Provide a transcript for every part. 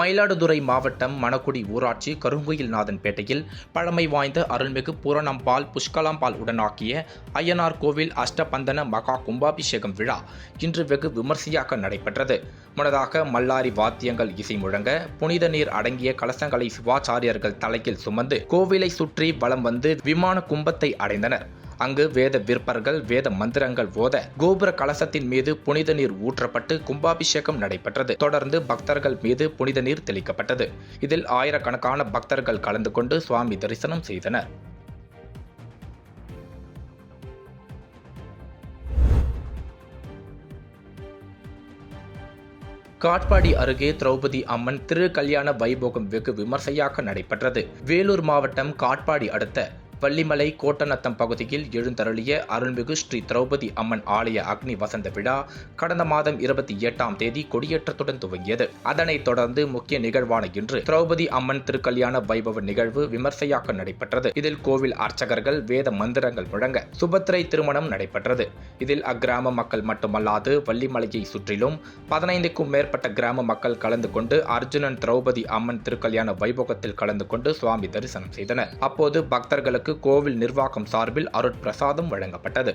மயிலாடுதுறை மாவட்டம் மணக்குடி ஊராட்சி கருங்குயில்நாதன்பேட்டையில் பழமை வாய்ந்த அருள்மிகு பூரணம்பாள் புஷ்கலாம்பாள் உடனாக்கிய அய்யனார் கோவில் அஷ்டபந்தன மகா கும்பாபிஷேகம் விழா இன்று வெகு விமர்சையாக நடைபெற்றது. முன்னதாக மல்லாரி வாத்தியங்கள் இசை முழங்க புனித நீர் அடங்கிய கலசங்களை சிவாச்சாரியர்கள் தலையில் சுமந்து கோவிலை சுற்றி வலம் வந்து விமான கும்பத்தை அடைந்தனர். அங்கு வேத விற்பர்கள் வேத மந்திரங்கள் ஓத கோபுர கலசத்தின் மீது புனித நீர் ஊற்றப்பட்டு கும்பாபிஷேகம் நடைபெற்றது. தொடர்ந்து பக்தர்கள் மீது புனித நீர் தெளிக்கப்பட்டது. இதில் ஆயிரக்கணக்கான பக்தர்கள் கலந்து கொண்டு சுவாமி தரிசனம் செய்தனர். காட்பாடி அருகே திரௌபதி அம்மன் திரு கல்யாண வைபோகம் வெகு விமர்சையாக நடைபெற்றது. வேலூர் மாவட்டம் காட்பாடி அடுத்த வள்ளிமலை கோட்டநத்தம் பகுதியில் எழுந்தருளிய அருள்மிகு ஸ்ரீ திரௌபதி அம்மன் ஆலய அக்னி வசந்த விழா கடந்த மாதம் 28ஆம் தேதி கொடியேற்றத்துடன் துவங்கியது. அதனைத் தொடர்ந்து முக்கிய நிகழ்வான இன்று திரௌபதி அம்மன் திருக்கல்யாண வைபவ நிகழ்வு விமர்சையாக நடைபெற்றது. இதில் கோவில் அர்ச்சகர்கள் வேத மந்திரங்கள் முழங்க சுபத்திரை திருமணம் நடைபெற்றது. இதில் அக்கிராம மக்கள் மட்டுமல்லாது வள்ளிமலையை சுற்றிலும் 15க்கும் மேற்பட்ட கிராம மக்கள் கலந்து கொண்டு அர்ஜுனன் திரௌபதி அம்மன் திருக்கல்யாண வைபோகத்தில் கலந்து கொண்டு சுவாமி தரிசனம் செய்தனர். அப்போது பக்தர்களுக்கு கோவில் நிர்வாகம் சார்பில் அருட்பிரசாதம் வழங்கப்பட்டது.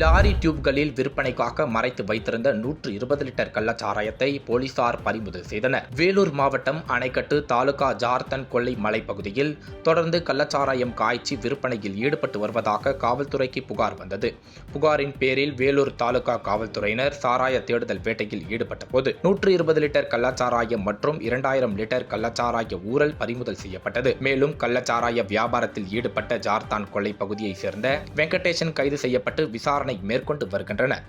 லாரி டியூப்களில் விற்பனைக்காக மறைத்து வைத்திருந்த 120 லிட்டர் கள்ளச்சாராயத்தை போலீசார் பறிமுதல் செய்தனர். வேலூர் மாவட்டம் அணைக்கட்டு தாலுகா ஜார்த்தன் கொள்ளை மலைப்பகுதியில் தொடர்ந்து கள்ளச்சாராயம் காய்ச்சி விற்பனையில் ஈடுபட்டு வருவதாக காவல்துறைக்கு புகார் வந்தது. புகாரின் பேரில் வேலூர் தாலுகா காவல்துறையினர் சாராய தேடுதல் வேட்டையில் ஈடுபட்ட போது 120 லிட்டர் கள்ளச்சாராயம் மற்றும் 2000 லிட்டர் கள்ளச்சாராய ஊறல் பறிமுதல் செய்யப்பட்டது. மேலும் கள்ளச்சாராய வியாபாரத்தில் ஈடுபட்ட ஜார்த்தான் கொள்ளை பகுதியைச் சேர்ந்த வெங்கடேசன் கைது செய்யப்பட்டு விசாரணை மேற்கொண்டு வருகின்றனர்.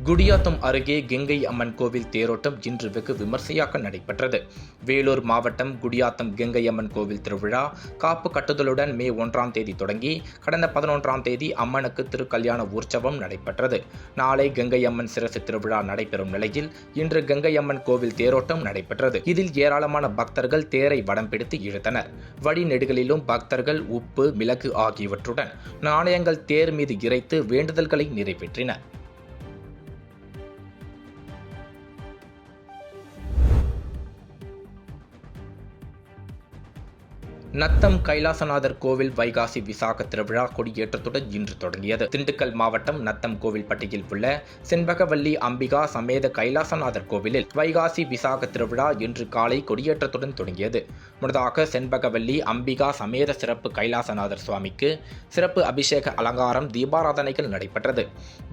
குடியாத்தம் அருகே கங்கை அம்மன் கோவில் தேரோட்டம் இன்று வெகு விமர்சையாக நடைபெற்றது. வேலூர் மாவட்டம் குடியாத்தம் கங்கை அம்மன் கோவில் திருவிழா காப்பு கட்டுதலுடன் மே 1ஆம் தேதி தொடங்கி கடந்த 11ஆம் தேதி அம்மனுக்கு திருக்கல்யாண உற்சவம் நடைபெற்றது. நாளை கங்கை அம்மன் சிரசு திருவிழா நடைபெறும் நிலையில் இன்று கங்கை அம்மன் கோவில் தேரோட்டம் நடைபெற்றது. இதில் ஏராளமான பக்தர்கள் தேரை வடம் பிடித்து இழுத்தனர். வழிநெடுகளிலும் பக்தர்கள் உப்பு மிளகு ஆகியவற்றுடன் நாணயங்கள் தேர் மீது இறைத்து வேண்டுதல்களை நிறைவேற்றினர். நத்தம் கைலாசநாதர் கோவில் வைகாசி விசாக திருவிழா கொடியேற்றத்துடன் இன்று தொடங்கியது. திண்டுக்கல் மாவட்டம் நத்தம் கோவில்பட்டியில் உள்ள செண்பகவல்லி அம்பிகா சமேத கைலாசநாதர் கோவிலில் வைகாசி விசாக திருவிழா இன்று காலை கொடியேற்றத்துடன் தொடங்கியது. முன்னதாக செண்பகவல்லி அம்பிகா சமேத சிறப்பு கைலாசநாதர் சுவாமிக்கு சிறப்பு அபிஷேக அலங்காரம் தீபாராதனைகள் நடைபெற்றது.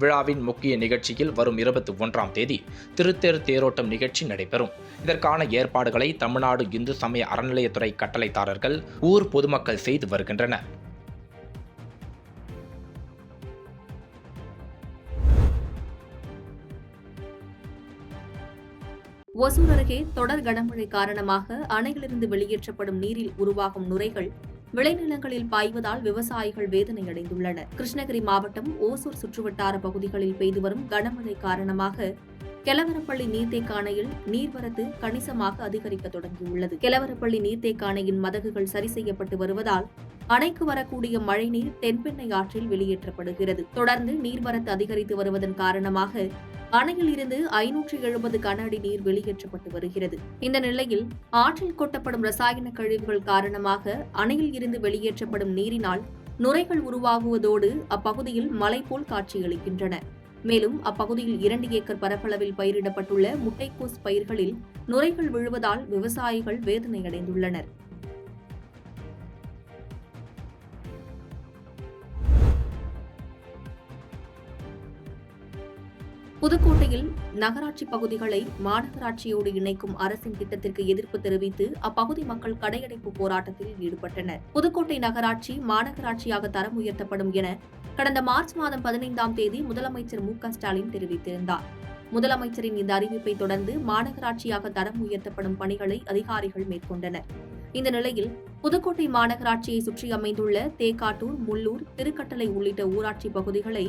விழாவின் முக்கிய நிகழ்ச்சியில் வரும் 21ஆம் தேதி திருத்தேர் தேரோட்டம் நிகழ்ச்சி நடைபெறும். இதற்கான ஏற்பாடுகளை தமிழ்நாடு இந்து சமய அறநிலையத்துறை கட்டளைதாரர்கள் ஊர் பொதுமக்கள் செய்து வருகின்றனர். ஒசூர் அருகே தொடர் கனமழை காரணமாக அணையிலிருந்து வெளியேற்றப்படும் நீரில் உருவாகும் நுரைகள் விளைநிலங்களில் பாய்வதால் விவசாயிகள் வேதனை அடைந்துள்ளனர். கிருஷ்ணகிரி மாவட்டம் ஓசூர் சுற்றுவட்டார பகுதிகளில் பெய்து வரும் கனமழை காரணமாக கெலவரப்பள்ளி நீர்த்தேக்க அணையில் நீர்வரத்து கணிசமாக அதிகரிக்க தொடங்கியுள்ளது. கெலவரப்பள்ளி நீர்த்தேக்க அணையின் மதகுகள் சரி செய்யப்பட்டு வருவதால் அணைக்கு வரக்கூடிய மழைநீர் தென்பெண்ணை ஆற்றில் வெளியேற்றப்படுகிறது. தொடர்ந்து நீர்வரத்து அதிகரித்து வருவதன் காரணமாக அணையில் இருந்து 570 கன அடி நீர் வெளியேற்றப்பட்டு வருகிறது. இந்த நிலையில் ஆற்றில் கொட்டப்படும் ரசாயன கழிவுகள் காரணமாக அணையில் இருந்து வெளியேற்றப்படும் நீரினால் நுரைகள் உருவாகுவதோடு அப்பகுதியில் மலை போல் காட்சியளிக்கின்றன. மேலும் அப்பகுதியில் 2 ஏக்கர் பரப்பளவில் பயிரிடப்பட்டுள்ள முட்டைக்கோஸ் பயிர்களில் நுரைகள் விழுவதால் விவசாயிகள் வேதனையடைந்துள்ளனர். புதுக்கோட்டையில் நகராட்சி பகுதிகளை மாநகராட்சியோடு இணைக்கும் அரசின் திட்டத்திற்கு எதிர்ப்பு தெரிவித்து அப்பகுதி மக்கள் கடையடைப்பு போராட்டத்தில் ஈடுபட்டனர். புதுக்கோட்டை நகராட்சி மாநகராட்சியாக தரம் உயர்த்தப்படும் என கடந்த மார்ச் மாதம் 15ஆம் தேதி முதலமைச்சர் மு.க.ஸ்டாலின் தெரிவித்திருந்தார். முதலமைச்சரின் இந்த அறிவிப்பை தொடர்ந்து மாநகராட்சியாக தரம் உயர்த்தப்படும் பணிகளை அதிகாரிகள் மேற்கொண்டனர். இந்த நிலையில் புதுக்கோட்டை மாநகராட்சியை சுற்றி அமைந்துள்ள தேக்காட்டூர், முள்ளூர், திருக்கட்டளை உள்ளிட்ட ஊராட்சி பகுதிகளை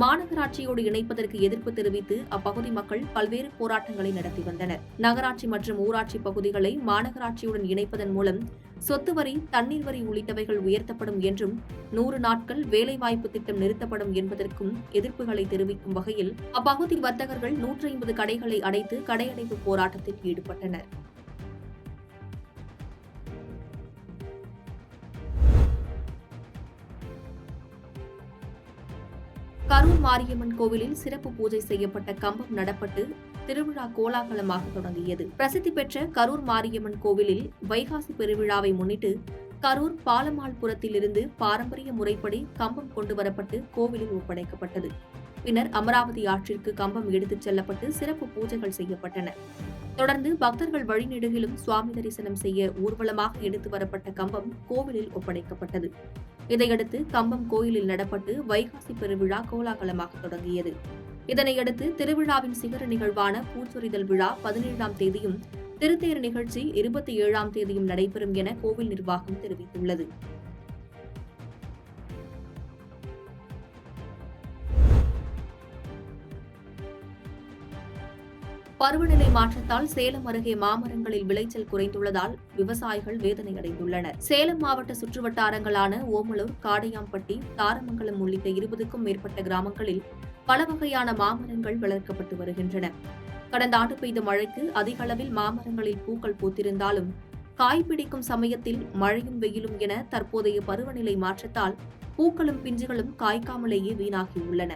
மாநகராட்சியோடு இணைப்பதற்கு எதிர்ப்பு தெரிவித்து அப்பகுதி மக்கள் பல்வேறு போராட்டங்களை நடத்தி வந்தனர். நகராட்சி மற்றும் ஊராட்சி பகுதிகளை மாநகராட்சியுடன் இணைப்பதன் மூலம் சொத்து வரி, தண்ணீர் வரி உள்ளிட்டவைகள் உயர்த்தப்படும் என்றும் 100 நாட்கள் வேலைவாய்ப்பு திட்டம் நிறுத்தப்படும் என்பதற்கும் எதிர்ப்புகளை தெரிவிக்கும் வகையில் அப்பகுதி வர்த்தகர்கள் 150 கடைகளை அடைத்து கடையடைப்பு போராட்டத்தில் ஈடுபட்டனர். கரூர் மாரியம்மன் கோவிலில் சிறப்பு பூஜை செய்யப்பட்ட கம்பம் நடப்பட்டு திருவிழா கோலாகலமாக தொடங்கியது. பிரசித்தி பெற்ற கரூர் மாரியம்மன் கோவிலில் வைகாசி பெருவிழாவை முன்னிட்டு கரூர் பாலமாள்புரத்திலிருந்து பாரம்பரிய முறைப்படி கம்பம் கொண்டுவரப்பட்டு கோவிலில் ஒப்படைக்கப்பட்டது. பின்னர் அமராவதி ஆற்றிற்கு கம்பம் எடுத்துச் செல்லப்பட்டு சிறப்பு பூஜைகள் செய்யப்பட்டன. தொடர்ந்து பக்தர்கள் வழிநெடுகிலும் சுவாமி தரிசனம் செய்ய ஊர்வலமாக எடுத்து வரப்பட்ட கம்பம் கோவிலில் ஒப்படைக்கப்பட்டது. இதையடுத்து கம்பம் கோயிலில் நடப்பட்டு வைகாசி பெருவிழா கோலாகலமாக தொடங்கியது. இதனையடுத்து திருவிழாவின் சிகர நிகழ்வான பூச்சொரிதல் விழா 17ஆம் தேதியும் திருத்தேர் நிகழ்ச்சி 27ஆம் தேதியும் நடைபெறும் என கோவில் நிர்வாகம் தெரிவித்துள்ளது. பருவநிலை மாற்றத்தால் சேலம் அருகே மாமரங்களில் விளைச்சல் குறைந்துள்ளதால் விவசாயிகள் வேதனையடைந்துள்ளனர். சேலம் மாவட்ட சுற்றுவட்டாரங்களான ஓமலூர், காடையாம்பட்டி, தாரமங்கலம் உள்ளிட்ட 20க்கும் மேற்பட்ட கிராமங்களில் பல வகையான மாமரங்கள் வளர்க்கப்பட்டு வருகின்றன. கடந்த ஆண்டு பெய்த மழைக்கு அதிக அளவில் மாமரங்களில் பூக்கள் பூத்திருந்தாலும் காய்பிடிக்கும் சமயத்தில் மழையும் வெயிலும் என தற்போதைய பருவநிலை மாற்றத்தால் பூக்களும் பிஞ்சுகளும் காய்க்காமலேயே வீணாகியுள்ளன.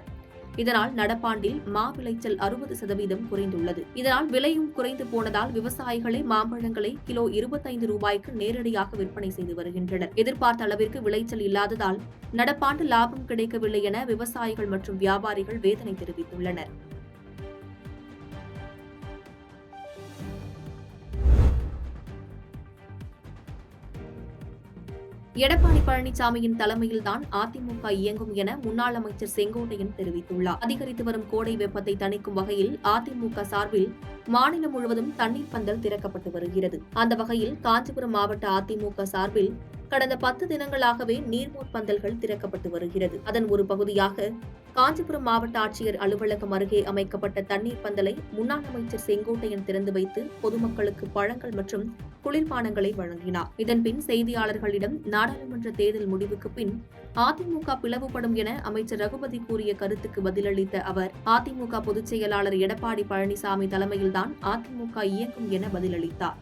இதனால் நடப்பாண்டில் மா விளைச்சல் 60% குறைந்துள்ளது. இதனால் விலையும் குறைந்து போனதால் விவசாயிகளே மாம்பழங்களை கிலோ 25 ரூபாய்க்கு நேரடியாக விற்பனை செய்து வருகின்றனர். எதிர்பார்த்த அளவிற்கு விளைச்சல் இல்லாததால் நடப்பாண்டு லாபம் கிடைக்கவில்லை என விவசாயிகள் மற்றும் வியாபாரிகள் வேதனை தெரிவித்துள்ளனர். எடப்பாடி பழனிசாமியின் தலைமையில்தான் அதிமுக இயங்கும் என முன்னாள் அமைச்சர் செங்கோட்டையன் தெரிவித்துள்ளார். அதிகரித்து வரும் கோடை வெப்பத்தை தணிக்கும் வகையில் அதிமுக சார்பில் மாநிலம் முழுவதும் தண்ணீர் பந்தல் திறக்கப்பட்டு வருகிறது. அந்த வகையில் காஞ்சிபுரம் மாவட்ட அதிமுக சார்பில் கடந்த 10 தினங்களாகவே நீர்மோர் பந்தல்கள் திறக்கப்பட்டு வருகிறது. அதன் ஒரு பகுதியாக காஞ்சிபுரம் மாவட்ட ஆட்சியர் அலுவலகம் அருகே அமைக்கப்பட்ட தண்ணீர் பந்தலை முன்னாள் அமைச்சர் செங்கோட்டையன் திறந்து வைத்து பொதுமக்களுக்கு பழங்கள் மற்றும் குளிர்பானங்களை வழங்கினார். இதன்பின் செய்தியாளர்களிடம் நாடாளுமன்ற தேர்தல் முடிவுக்கு பின் அதிமுக பிளவுபடும் என அமைச்சர் ரகுபதி கூறிய கருத்துக்கு பதிலளித்த அவர், அதிமுக பொதுச் செயலாளர் எடப்பாடி பழனிசாமி தலைமையில்தான் அதிமுக இயங்கும் என பதிலளித்தார்.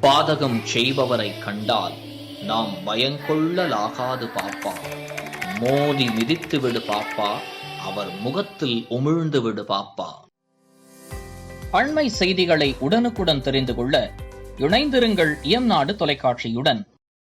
பாதகம் செய்பவரை கண்டால் நாம் பயங்கொள்ளலாகாது பாப்பா, மோதி மிதித்து விடு பாப்பா, அவர் முகத்தில் உமிழ்ந்து விடு பாப்பா. அண்மை செய்திகளை உடனுக்குடன் தெரிந்து கொள்ள இணைந்திருங்கள் எம் நாடு தொலைக்காட்சியுடன்.